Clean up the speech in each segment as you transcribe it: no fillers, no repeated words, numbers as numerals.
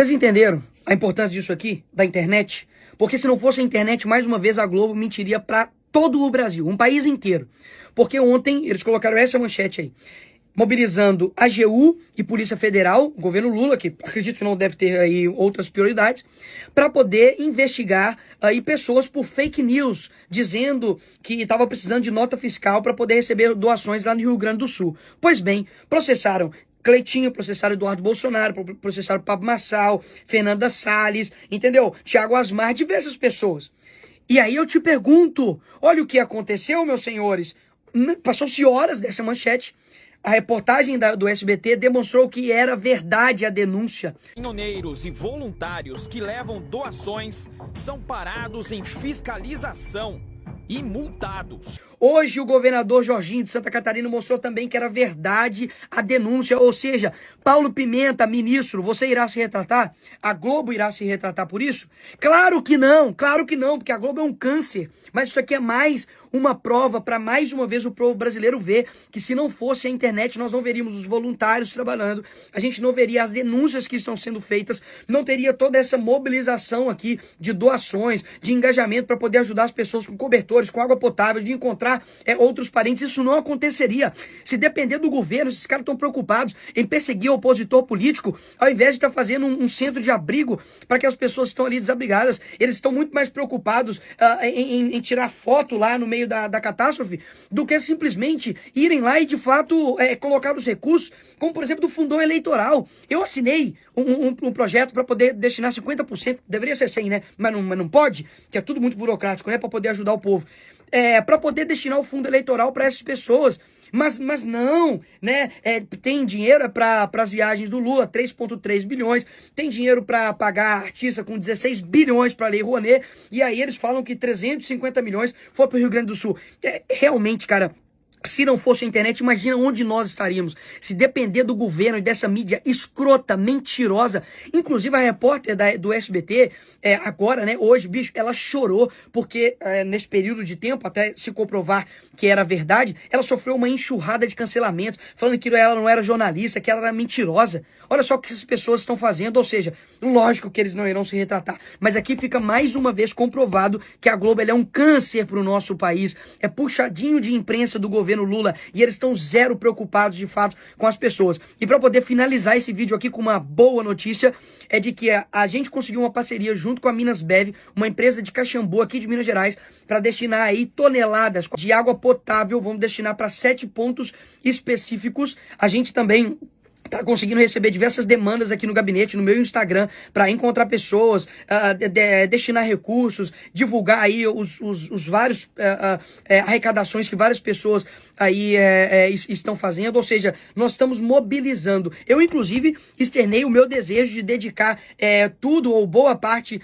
Vocês entenderam a importância disso aqui, da internet? Porque se não fosse a internet, mais uma vez a Globo mentiria para todo o Brasil, um país inteiro. Porque ontem eles colocaram essa manchete aí, mobilizando a AGU e Polícia Federal, o governo Lula, que acredito que não deve ter aí outras prioridades, para poder investigar aí pessoas por fake news, dizendo que estava precisando de nota fiscal para poder receber doações lá no Rio Grande do Sul. Pois bem, processaram Cleitinho, processaram Eduardo Bolsonaro, processaram Pablo Marçal, Fernanda Salles, entendeu? Thiago Asmar, diversas pessoas. E aí eu te pergunto, olha o que aconteceu, meus senhores. Passou-se horas dessa manchete. A reportagem do SBT demonstrou que era verdade a denúncia. Caminhoneiros e voluntários que levam doações são parados em fiscalização e multados. Hoje o governador Jorginho de Santa Catarina mostrou também que era verdade a denúncia, ou seja, Paulo Pimenta, ministro, você irá se retratar? A Globo irá se retratar por isso? Claro que não, porque a Globo é um câncer, mas isso aqui é mais uma prova para mais uma vez o povo brasileiro ver que se não fosse a internet nós não veríamos os voluntários trabalhando, a gente não veria as denúncias que estão sendo feitas, não teria toda essa mobilização aqui de doações, de engajamento para poder ajudar as pessoas com cobertores, com água potável, de encontrar outros parentes. Isso não aconteceria. Se depender do governo, esses caras estão preocupados em perseguir o opositor político, ao invés de estar fazendo um centro de abrigo para que as pessoas que estão ali desabrigadas, eles estão muito mais preocupados em tirar foto lá no meio da catástrofe, do que simplesmente irem lá e de fato colocar os recursos, como por exemplo do fundão eleitoral. Eu assinei um projeto para poder destinar 50%, deveria ser 100, né? Mas não pode, que é tudo muito burocrático, né? Para poder ajudar o povo. Para poder destinar o fundo eleitoral para essas pessoas. Mas não, né? Tem dinheiro para as viagens do Lula, 3,3 bilhões. Tem dinheiro para pagar artista com 16 bilhões para a Lei Rouanet. E aí eles falam que 350 milhões foi para o Rio Grande do Sul. Realmente, cara, se não fosse a internet, imagina onde nós estaríamos. Se depender do governo e dessa mídia escrota, mentirosa. Inclusive a repórter do SBT, agora, né, hoje, bicho, ela chorou porque nesse período de tempo, até se comprovar que era verdade, ela sofreu uma enxurrada de cancelamentos, falando que ela não era jornalista, que ela era mentirosa. Olha só o que essas pessoas estão fazendo, ou seja, lógico que eles não irão se retratar, mas aqui fica mais uma vez comprovado que a Globo é um câncer para o nosso país, é puxadinho de imprensa do governo Lula, e eles estão zero preocupados de fato com as pessoas. E para poder finalizar esse vídeo aqui com uma boa notícia, é de que a gente conseguiu uma parceria junto com a Minas Bev, uma empresa de Caxambu aqui de Minas Gerais, para destinar aí toneladas de água potável, vamos destinar para 7 pontos específicos. A gente também tá conseguindo receber diversas demandas aqui no gabinete, no meu Instagram, para encontrar pessoas, destinar recursos, divulgar aí os vários arrecadações que várias pessoas aí estão fazendo, ou seja, nós estamos mobilizando. Eu, inclusive, externei o meu desejo de dedicar tudo ou boa parte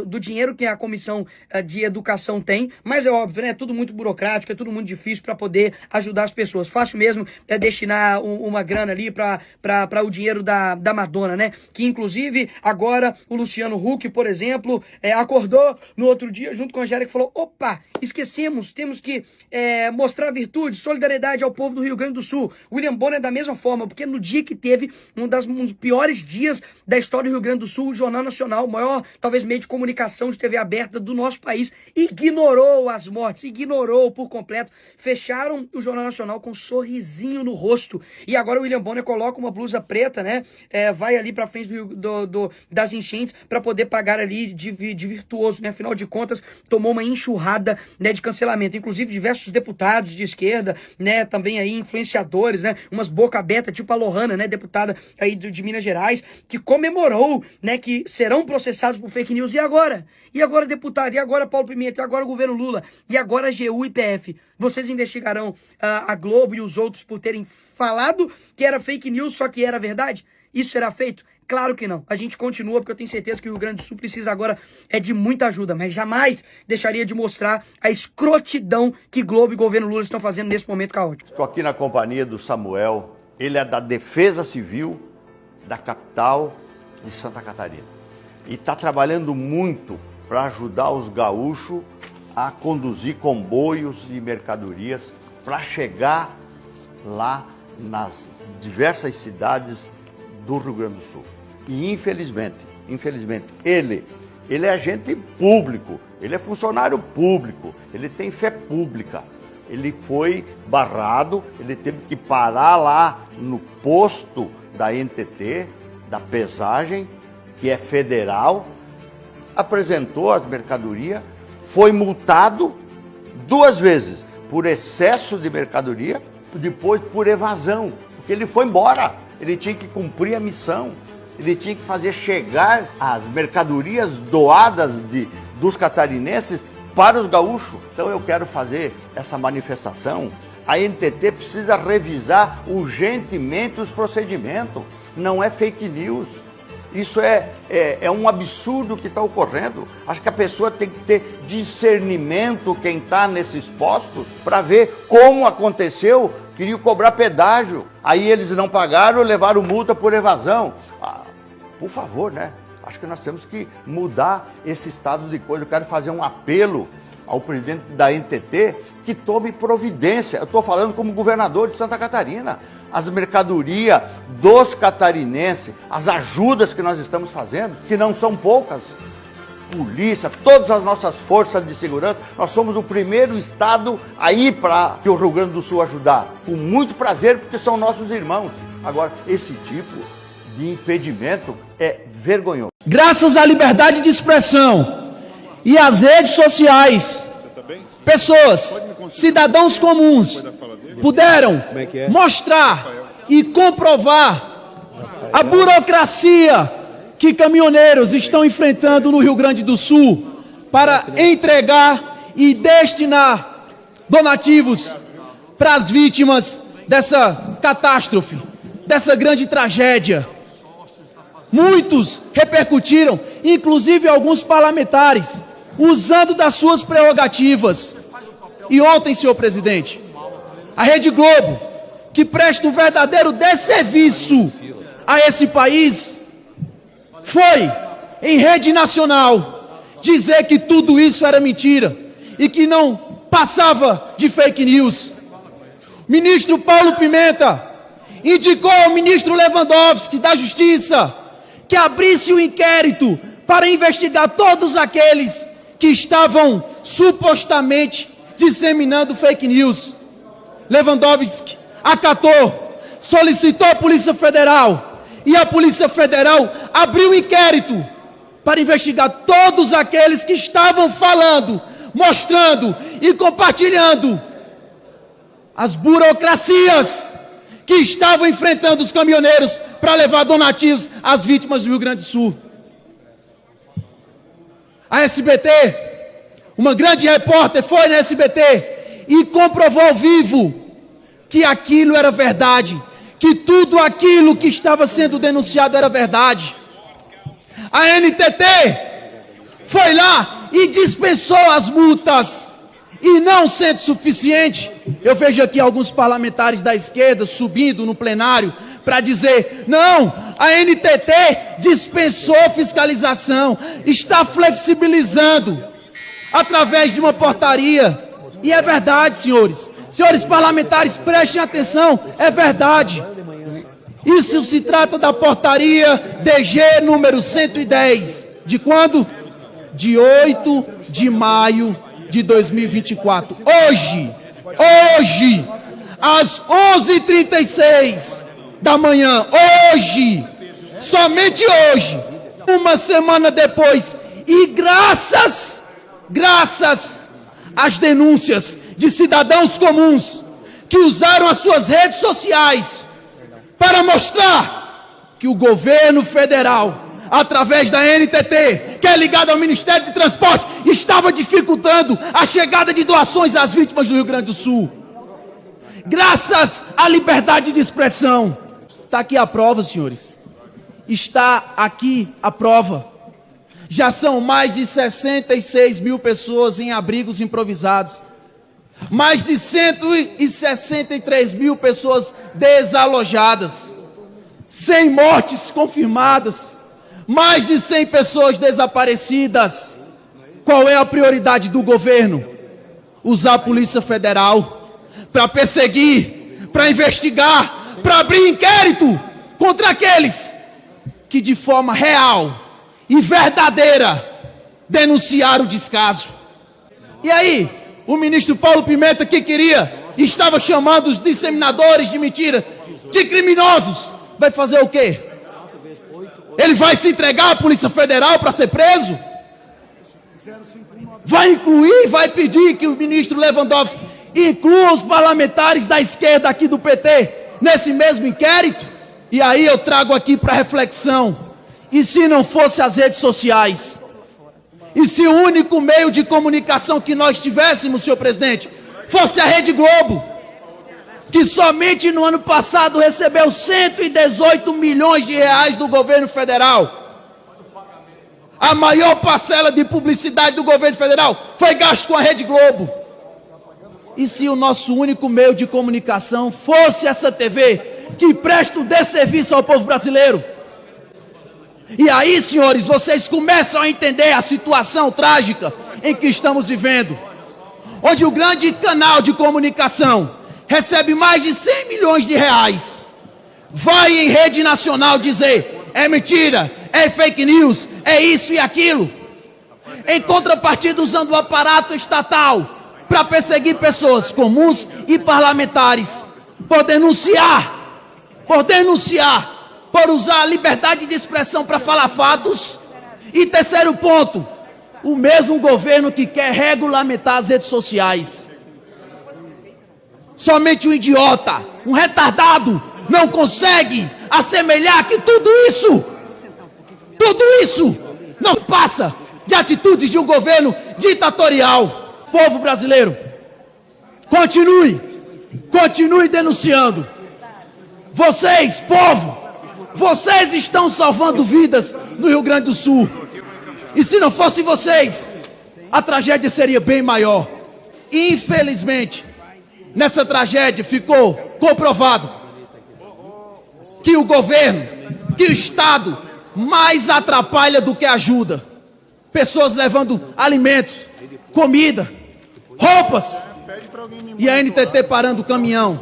do dinheiro que a Comissão de Educação tem, mas é óbvio, né? É tudo muito burocrático, é tudo muito difícil para poder ajudar as pessoas. Fácil mesmo destinar uma grana ali para o dinheiro da Madonna, né? Que, inclusive, agora o Luciano Huck, por exemplo, acordou no outro dia junto com a Angélica e falou, opa, esquecemos, temos que mostrar virtude, solidariedade ao povo do Rio Grande do Sul. William Bonner da mesma forma, porque no dia que teve um dos piores dias da história do Rio Grande do Sul, o Jornal Nacional, o maior, talvez, meio de comunicação de TV aberta do nosso país, ignorou as mortes, ignorou por completo. Fecharam o Jornal Nacional com um sorrisinho no rosto. E agora o William Bonner coloca uma blusa preta, né? Vai ali pra frente das enchentes para poder pagar ali de virtuoso, né? Afinal de contas, tomou uma enxurrada, né, de cancelamento. Inclusive, diversos deputados de esquerda, né? Também aí influenciadores, né? Umas boca aberta, tipo a Lohana, né? Deputada aí de Minas Gerais, que comemorou, né? Que serão processados por fake news. E agora? E agora, deputado? E agora, Paulo Pimenta? E agora, o governo Lula? E agora, a AGU e PF? Vocês investigarão a Globo e os outros por terem falado que era fake news, só que era verdade? Isso será feito? Claro que não. A gente continua, porque eu tenho certeza que o Rio Grande do Sul precisa agora de muita ajuda, mas jamais deixaria de mostrar a escrotidão que Globo e governo Lula estão fazendo nesse momento caótico. Estou aqui na companhia do Samuel, ele é da Defesa Civil da capital de Santa Catarina e está trabalhando muito para ajudar os gaúchos a conduzir comboios e mercadorias para chegar lá nas diversas cidades do Rio Grande do Sul. E infelizmente, ele é agente público, ele é funcionário público, ele tem fé pública. Ele foi barrado, ele teve que parar lá no posto da NTT, da pesagem, que é federal, apresentou as mercadorias, foi multado 2 vezes por excesso de mercadoria, depois por evasão, porque ele foi embora, ele tinha que cumprir a missão, ele tinha que fazer chegar as mercadorias doadas dos catarinenses para os gaúchos. Então eu quero fazer essa manifestação. A NTT precisa revisar urgentemente os procedimentos. Não é fake news. Isso é um absurdo que está ocorrendo. Acho que a pessoa tem que ter discernimento, quem está nesses postos, para ver como aconteceu. Queriam cobrar pedágio. Aí eles não pagaram, levaram multa por evasão. Por favor, né? Acho que nós temos que mudar esse estado de coisa. Eu quero fazer um apelo ao presidente da NTT que tome providência. Eu estou falando como governador de Santa Catarina. As mercadorias dos catarinenses, as ajudas que nós estamos fazendo, que não são poucas. Polícia, todas as nossas forças de segurança, nós somos o primeiro estado a ir para o Rio Grande do Sul ajudar. Com muito prazer, porque são nossos irmãos. Agora, esse tipo de impedimento é vergonhoso. Graças à liberdade de expressão e às redes sociais, pessoas, cidadãos comuns, puderam mostrar e comprovar a burocracia que caminhoneiros estão enfrentando no Rio Grande do Sul para entregar e destinar donativos para as vítimas dessa catástrofe, dessa grande tragédia. Muitos repercutiram, inclusive alguns parlamentares, usando das suas prerrogativas. E ontem, senhor presidente, a Rede Globo, que presta um verdadeiro desserviço a esse país, foi em rede nacional dizer que tudo isso era mentira e que não passava de fake news. O ministro Paulo Pimenta indicou ao ministro Lewandowski da Justiça que abrisse um inquérito para investigar todos aqueles que estavam supostamente disseminando fake news. Lewandowski acatou, solicitou a Polícia Federal e a Polícia Federal abriu um inquérito para investigar todos aqueles que estavam falando, mostrando e compartilhando as burocracias que estavam enfrentando os caminhoneiros para levar donativos às vítimas do Rio Grande do Sul. A SBT, uma grande repórter foi na SBT e comprovou ao vivo que aquilo era verdade, que tudo aquilo que estava sendo denunciado era verdade. A NTT foi lá e dispensou as multas. E não sendo suficiente, eu vejo aqui alguns parlamentares da esquerda subindo no plenário para dizer, não, a NTT dispensou fiscalização, está flexibilizando através de uma portaria. E é verdade, senhores. Senhores parlamentares, prestem atenção, é verdade. Isso se trata da portaria DG número 110. De quando? De 8 de maio de 2024. Hoje, às 11h36 da manhã, somente hoje, uma semana depois, e graças às denúncias de cidadãos comuns que usaram as suas redes sociais para mostrar que o governo federal, através da NTT, que é ligada ao Ministério de Transporte, estava dificultando a chegada de doações às vítimas do Rio Grande do Sul. Graças à liberdade de expressão. Está aqui a prova, senhores. Está aqui a prova. Já são mais de 66 mil pessoas em abrigos improvisados. Mais de 163 mil pessoas desalojadas. 100 mortes confirmadas. Mais de 100 pessoas desaparecidas. Qual é a prioridade do governo? Usar a Polícia Federal para perseguir, para investigar, para abrir inquérito contra aqueles que de forma real e verdadeira denunciar o descaso. E aí, o ministro Paulo Pimenta, que estava chamando os disseminadores de mentira de criminosos, vai fazer o quê? Ele vai se entregar à Polícia Federal para ser preso? Vai incluir, vai pedir que o ministro Lewandowski inclua os parlamentares da esquerda aqui do PT nesse mesmo inquérito? E aí eu trago aqui para reflexão: e se não fosse as redes sociais? E se o único meio de comunicação que nós tivéssemos, senhor presidente, fosse a Rede Globo, que somente no ano passado recebeu 118 milhões de reais do governo federal? A maior parcela de publicidade do governo federal foi gasto com a Rede Globo. E se o nosso único meio de comunicação fosse essa TV, que presta o desserviço ao povo brasileiro? E aí, senhores, vocês começam a entender a situação trágica em que estamos vivendo, onde o grande canal de comunicação recebe mais de 100 milhões de reais, vai em rede nacional dizer: é mentira, é fake news, é isso e aquilo, em contrapartida usando o aparato estatal para perseguir pessoas comuns e parlamentares, por denunciar, por usar a liberdade de expressão para falar fatos. E terceiro ponto, o mesmo governo que quer regulamentar as redes sociais. Somente um idiota, um retardado, não consegue assemelhar que tudo isso não passa de atitudes de um governo ditatorial. Povo brasileiro, continue denunciando. Vocês, povo, vocês estão salvando vidas no Rio Grande do Sul. E se não fosse vocês, a tragédia seria bem maior. Infelizmente, nessa tragédia ficou comprovado que o governo, que o Estado mais atrapalha do que ajuda. Pessoas levando alimentos, comida, roupas, e a NTT parando o caminhão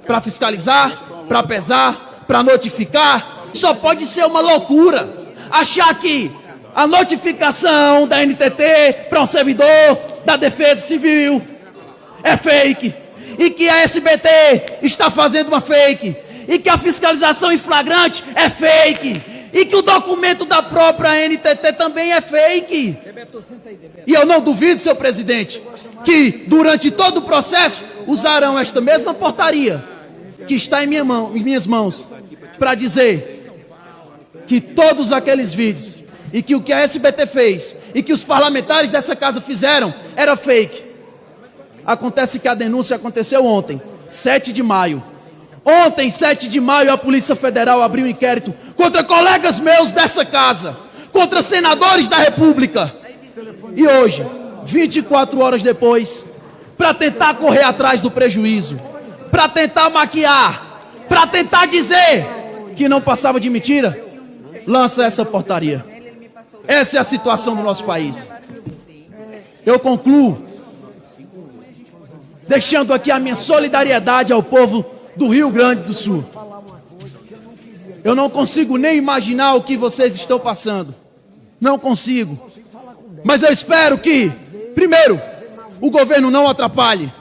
para fiscalizar, para pesar, para notificar. Só pode ser uma loucura achar que a notificação da NTT para um servidor da Defesa Civil é fake, e que a SBT está fazendo uma fake, e que a fiscalização em flagrante é fake, e que o documento da própria NTT também é fake. E eu não duvido, senhor presidente, que durante todo o processo usarão esta mesma portaria que está em minhas mãos para dizer que todos aqueles vídeos e que o que a SBT fez e que os parlamentares dessa casa fizeram era fake. Acontece que a denúncia aconteceu ontem, 7 de maio. Ontem, 7 de maio, a Polícia Federal abriu um inquérito contra colegas meus dessa casa, contra senadores da República. E hoje, 24 horas depois, para tentar correr atrás do prejuízo, para tentar maquiar, para tentar dizer que não passava de mentira, lança essa portaria. Essa é a situação do nosso país. Eu concluo deixando aqui a minha solidariedade ao povo do Rio Grande do Sul. Eu não consigo nem imaginar o que vocês estão passando. Não consigo. Mas eu espero que, primeiro, o governo não atrapalhe.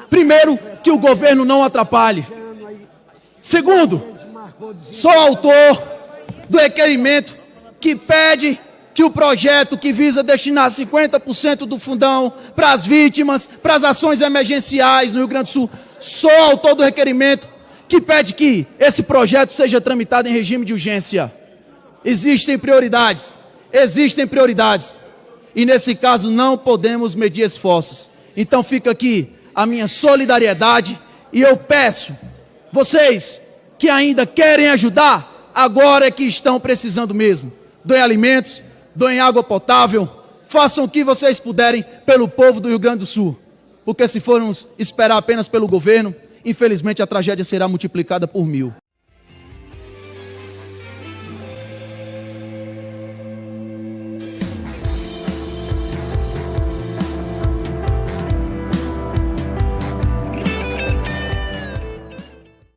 Primeiro, que o governo não atrapalhe. Segundo, sou autor do requerimento que pede que o projeto que visa destinar 50% do fundão para as vítimas, para as ações emergenciais no Rio Grande do Sul, sou autor do requerimento que pede que esse projeto seja tramitado em regime de urgência. Existem prioridades, e nesse caso não podemos medir esforços. Então fica aqui a minha solidariedade e eu peço, vocês que ainda querem ajudar, agora é que estão precisando mesmo. Doem alimentos, doem água potável, façam o que vocês puderem pelo povo do Rio Grande do Sul. Porque se formos esperar apenas pelo governo, infelizmente a tragédia será multiplicada por 1000.